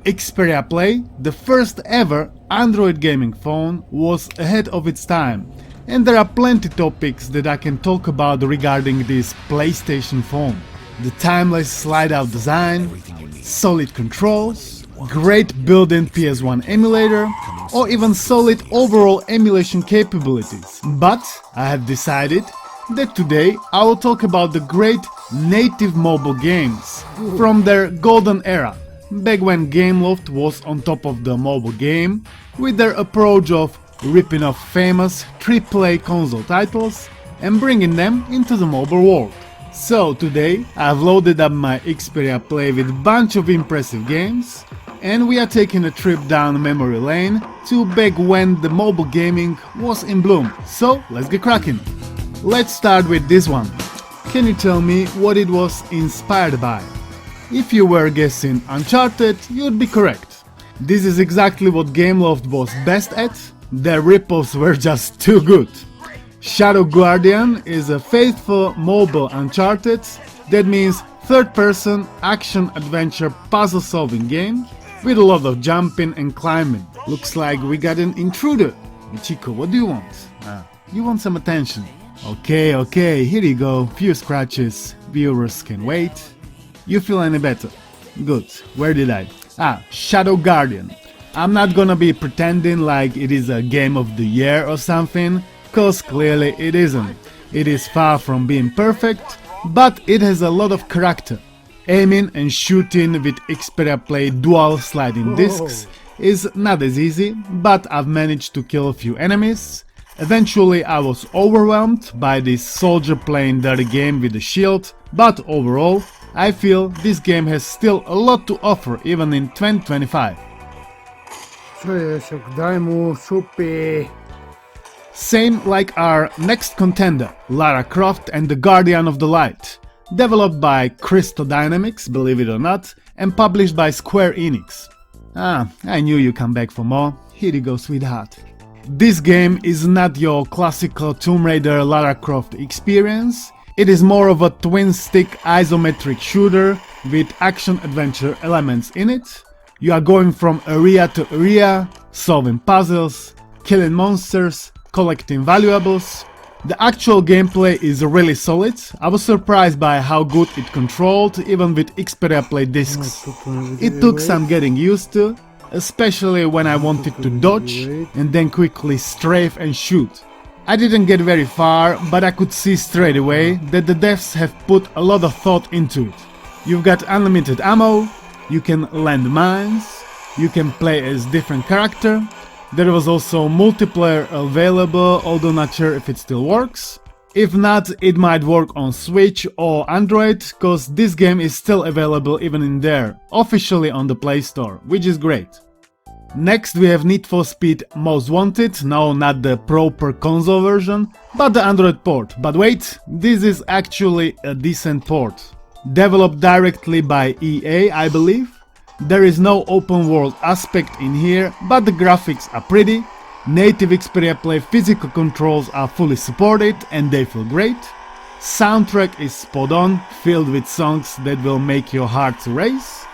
Xperia Play, the first ever Android gaming phone, was ahead of its time, and there are plenty topics that I can talk about regarding this PlayStation phone. The timeless slide-out design, solid controls, great built-in PS1 emulator, or even solid overall emulation capabilities. But I have decided that today I will talk about the great native mobile games from their golden era, back when Gameloft was on top of the mobile game, with their approach of ripping off famous AAA console titles and bringing them into the mobile world. So today I've loaded up my Xperia Play with a bunch of impressive games, and we are taking a trip down memory lane to back when the mobile gaming was in bloom. So let's get cracking. Let's start with this one. Can you tell me what it was inspired by? If you were guessing Uncharted, you'd be correct. This is exactly what Gameloft was best at. Their ripoffs were just too good. Shadow Guardian is a faithful mobile Uncharted, that means third-person action-adventure puzzle-solving game with a lot of jumping and climbing. Looks like we got an intruder. Chico, what do you want? You want some attention. Okay, here you go, few scratches, viewers can wait. You feel any better? Good, where did I? Shadow Guardian. I'm not gonna be pretending like it is a game of the year or something, cause clearly it isn't. It is far from being perfect, but it has a lot of character. Aiming and shooting with Xperia Play dual sliding discs is not as easy, but I've managed to kill a few enemies. Eventually I was overwhelmed by this soldier playing dirty game with a shield, but overall I feel this game has still a lot to offer even in 2025. Same like our next contender, Lara Croft and the Guardian of the Light, developed by Crystal Dynamics, believe it or not, and published by Square Enix. I knew you'd come back for more. Here you go, sweetheart. This game is not your classical Tomb Raider Lara Croft experience. It is more of a twin-stick isometric shooter with action-adventure elements in it. You are going from area to area, solving puzzles, killing monsters, collecting valuables. The actual gameplay is really solid. I was surprised by how good it controlled even with Xperia Play discs. It took some getting used to, especially when I wanted to dodge and then quickly strafe and shoot. I didn't get very far, but I could see straight away that the devs have put a lot of thought into it. You've got unlimited ammo, you can land mines, you can play as different character. There was also multiplayer available, although not sure if it still works. If not, it might work on Switch or Android, cause this game is still available even in there, officially on the Play Store, which is great. Next we have Need for Speed Most Wanted, no, not the proper console version, but the Android port. But wait, this is actually a decent port. Developed directly by EA, I believe. There is no open world aspect in here, but the graphics are pretty. Native Xperia Play physical controls are fully supported and they feel great. Soundtrack is spot on, filled with songs that will make your heart race.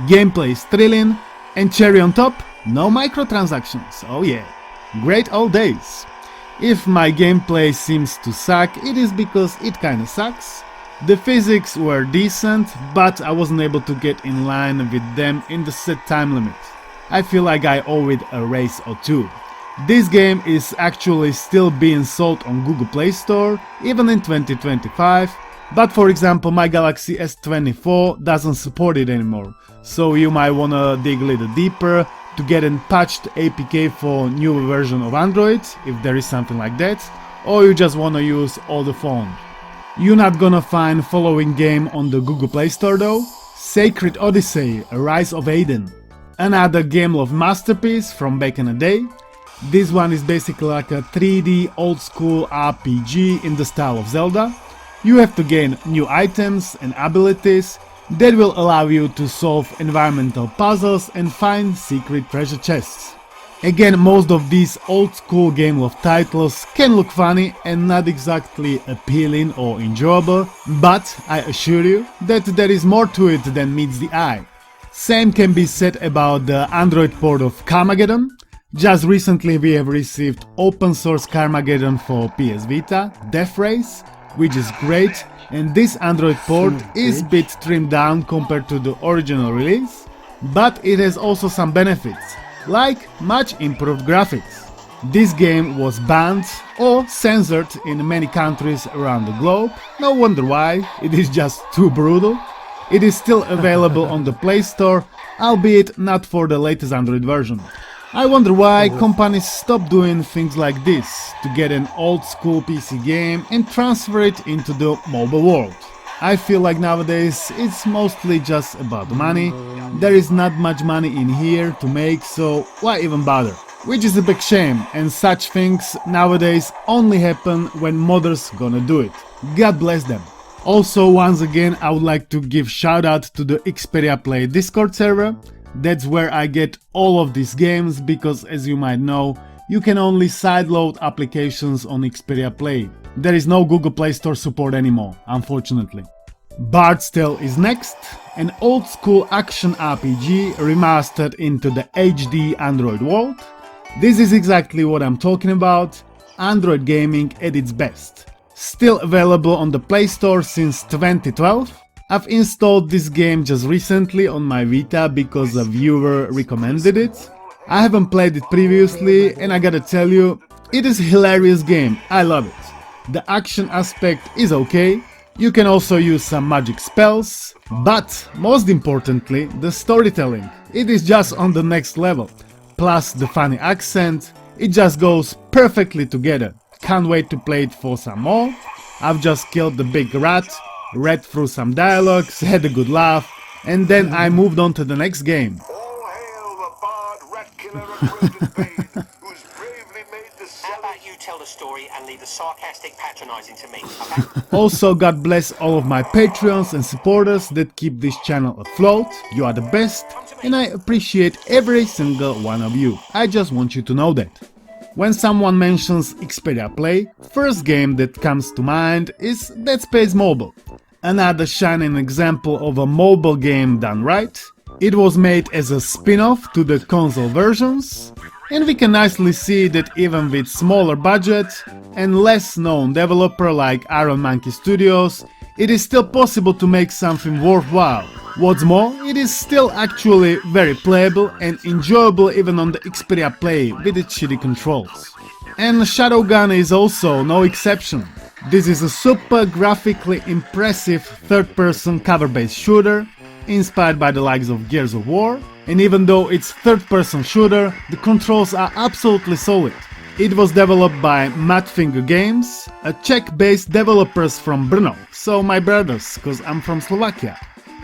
Gameplay is thrilling, and cherry on top, no microtransactions, oh yeah, great old days. If my gameplay seems to suck, it is because it kinda sucks. The physics were decent, but I wasn't able to get in line with them in the set time limit. I feel like I owe it a race or two. This game is actually still being sold on Google Play Store, even in 2025, but for example my Galaxy S24 doesn't support it anymore, so you might wanna dig a little deeper to get a patched APK for new version of Android, if there is something like that, or you just wanna use older phone. You're not gonna find following game on the Google Play Store though. Sacred Odyssey, A Rise of Ayden. Another Gameloft masterpiece from back in the day. This one is basically like a 3D old school RPG in the style of Zelda. You have to gain new items and abilities that will allow you to solve environmental puzzles and find secret treasure chests. Again, most of these old school Gameloft titles can look funny and not exactly appealing or enjoyable, but I assure you that there is more to it than meets the eye. Same can be said about the Android port of Carmageddon. Just recently we have received open source Carmageddon for PS Vita, Death Race, which is great, and this Android port is a bit trimmed down compared to the original release, but it has also some benefits, like much improved graphics. This game was banned or censored in many countries around the globe, no wonder why, it is just too brutal. It is still available on the Play Store, albeit not for the latest Android version. I wonder why companies stop doing things like this, to get an old school PC game and transfer it into the mobile world. I feel like nowadays it's mostly just about money, there is not much money in here to make, so why even bother? Which is a big shame, and such things nowadays only happen when modders gonna do it. God bless them. Also, once again, I would like to give shout out to the Xperia Play Discord server. That's where I get all of these games, because as you might know, you can only sideload applications on Xperia Play. There is no Google Play Store support anymore, unfortunately. Bard's Tale is next, an old school action RPG remastered into the HD Android world. This is exactly what I'm talking about, Android gaming at its best. Still available on the Play Store since 2012. I've installed this game just recently on my Vita because a viewer recommended it. I haven't played it previously and I gotta tell you, it is a hilarious game, I love it. The action aspect is okay, you can also use some magic spells, but most importantly, the storytelling. It is just on the next level. Plus the funny accent, it just goes perfectly together. Can't wait to play it for some more. I've just killed the big rat, read through some dialogues, had a good laugh, and then I moved on to the next game. All hail the bard, rat killer, and twisted blade, who's bravely made the How about you tell the story and leave the sarcastic patronizing to me, okay? Also, God bless all of my Patreons and supporters that keep this channel afloat. You are the best, and I appreciate every single one of you. I just want you to know that. When someone mentions Xperia Play, first game that comes to mind is Dead Space Mobile. Another shining example of a mobile game done right. It was made as a spin-off to the console versions, and we can nicely see that even with smaller budget and less known developer like Iron Monkey Studios, it is still possible to make something worthwhile. What's more, it is still actually very playable and enjoyable even on the Xperia Play with its shitty controls. And Shadowgun is also no exception. This is a super graphically impressive third-person cover-based shooter, inspired by the likes of Gears of War, and even though it's third-person shooter, the controls are absolutely solid. It was developed by Madfinger Games, a Czech-based developers from Brno, so my brothers, cause I'm from Slovakia.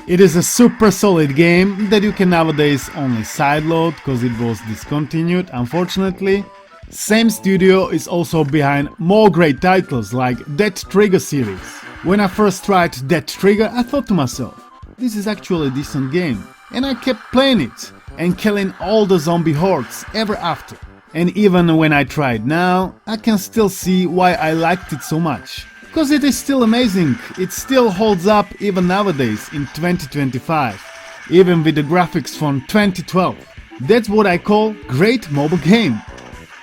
It is a super solid game that you can nowadays only sideload cause it was discontinued, unfortunately. Same studio is also behind more great titles like Dead Trigger series. When I first tried Dead Trigger, I thought to myself, this is actually a decent game, and I kept playing it and killing all the zombie hordes ever after. And even when I try it now, I can still see why I liked it so much. Cause it is still amazing, it still holds up even nowadays in 2025, even with the graphics from 2012. That's what I call great mobile game.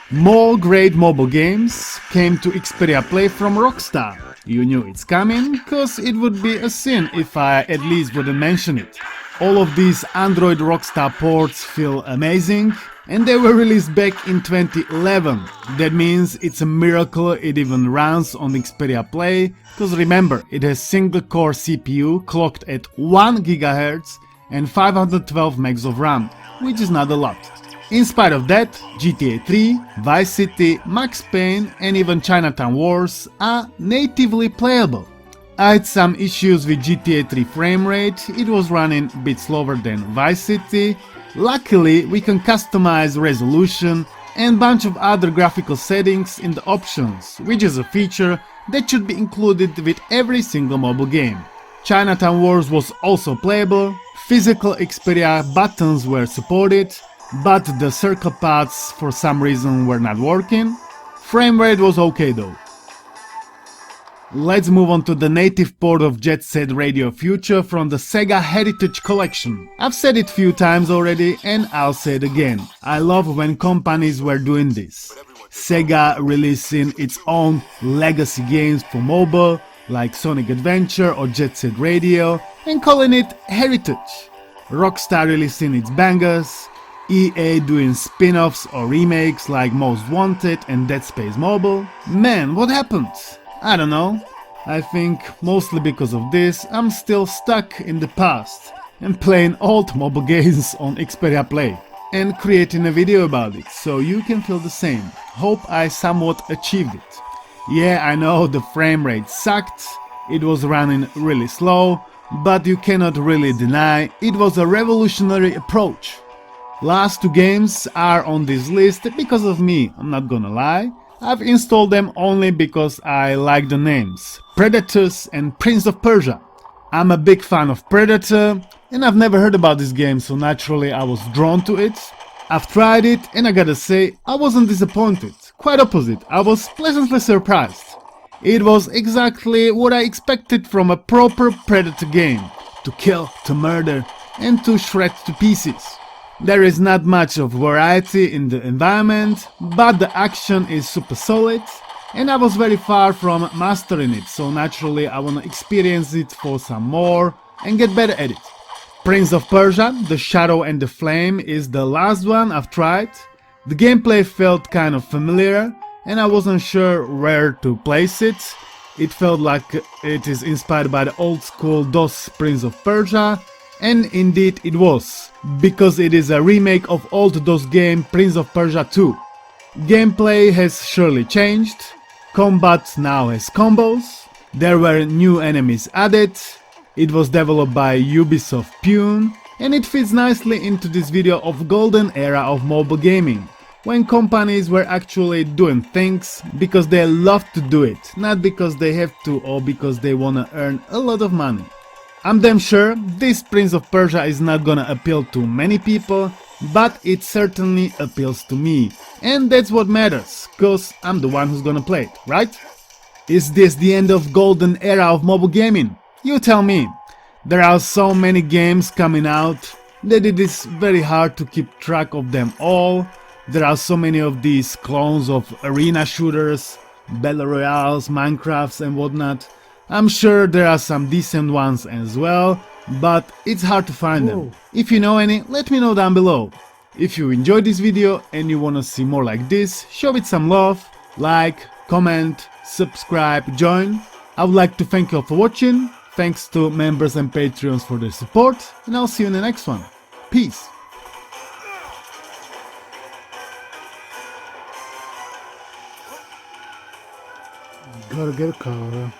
More great mobile games came to Xperia Play from Rockstar. You knew it's coming, cause it would be a sin if I at least wouldn't mention it. All of these Android Rockstar ports feel amazing, and they were released back in 2011. That means it's a miracle it even runs on Xperia Play, cause remember, it has single core CPU clocked at 1 GHz and 512 MB of RAM, which is not a lot. In spite of that, GTA 3, Vice City, Max Payne and even Chinatown Wars are natively playable. I had some issues with GTA 3 frame rate, it was running a bit slower than Vice City. Luckily, we can customize resolution and bunch of other graphical settings in the options, which is a feature that should be included with every single mobile game. Chinatown Wars was also playable, physical Xperia buttons were supported, but the circle paths for some reason were not working. Frame rate was okay though. Let's move on to the native port of Jet Set Radio Future from the Sega Heritage Collection. I've said it few times already and I'll say it again. I love when companies were doing this. Sega releasing its own legacy games for mobile, like Sonic Adventure or Jet Set Radio, and calling it Heritage. Rockstar releasing its bangers, EA doing spin-offs or remakes like Most Wanted and Dead Space Mobile. Man, what happened? I don't know. I think mostly because of this, I'm still stuck in the past and playing old mobile games on Xperia Play and creating a video about it, so you can feel the same. Hope I somewhat achieved it. Yeah, I know the frame rate sucked, it was running really slow, but you cannot really deny it was a revolutionary approach. Last two games are on this list because of me, I'm not gonna lie. I've installed them only because I like the names, Predators and Prince of Persia. I'm a big fan of Predator and I've never heard about this game, so naturally I was drawn to it. I've tried it and I gotta say, I wasn't disappointed, quite opposite, I was pleasantly surprised. It was exactly what I expected from a proper Predator game, to kill, to murder and to shred to pieces. There is not much of variety in the environment, but the action is super solid and I was very far from mastering it, so naturally I wanna experience it for some more and get better at it. Prince of Persia, The Shadow and the Flame is the last one I've tried. The gameplay felt kind of familiar and I wasn't sure where to place it. It felt like it is inspired by the old school DOS Prince of Persia, and indeed it was, because it is a remake of old DOS game Prince of Persia 2. Gameplay has surely changed, combat now has combos, there were new enemies added, it was developed by Ubisoft Pune, and it fits nicely into this video of golden era of mobile gaming, when companies were actually doing things because they love to do it, not because they have to or because they wanna earn a lot of money. I'm damn sure this Prince of Persia is not gonna appeal to many people, but it certainly appeals to me, and that's what matters, cause I'm the one who's gonna play it, right? Is this the end of golden era of mobile gaming? You tell me. There are so many games coming out that it is very hard to keep track of them all. There are so many of these clones of arena shooters, battle royales, Minecrafts and whatnot. I'm sure there are some decent ones as well, but it's hard to find them. If you know any, let me know down below. If you enjoyed this video and you wanna see more like this, show it some love, like, comment, subscribe, join. I would like to thank you all for watching, thanks to members and Patreons for their support, and I'll see you in the next one. Peace! Gotta get a car.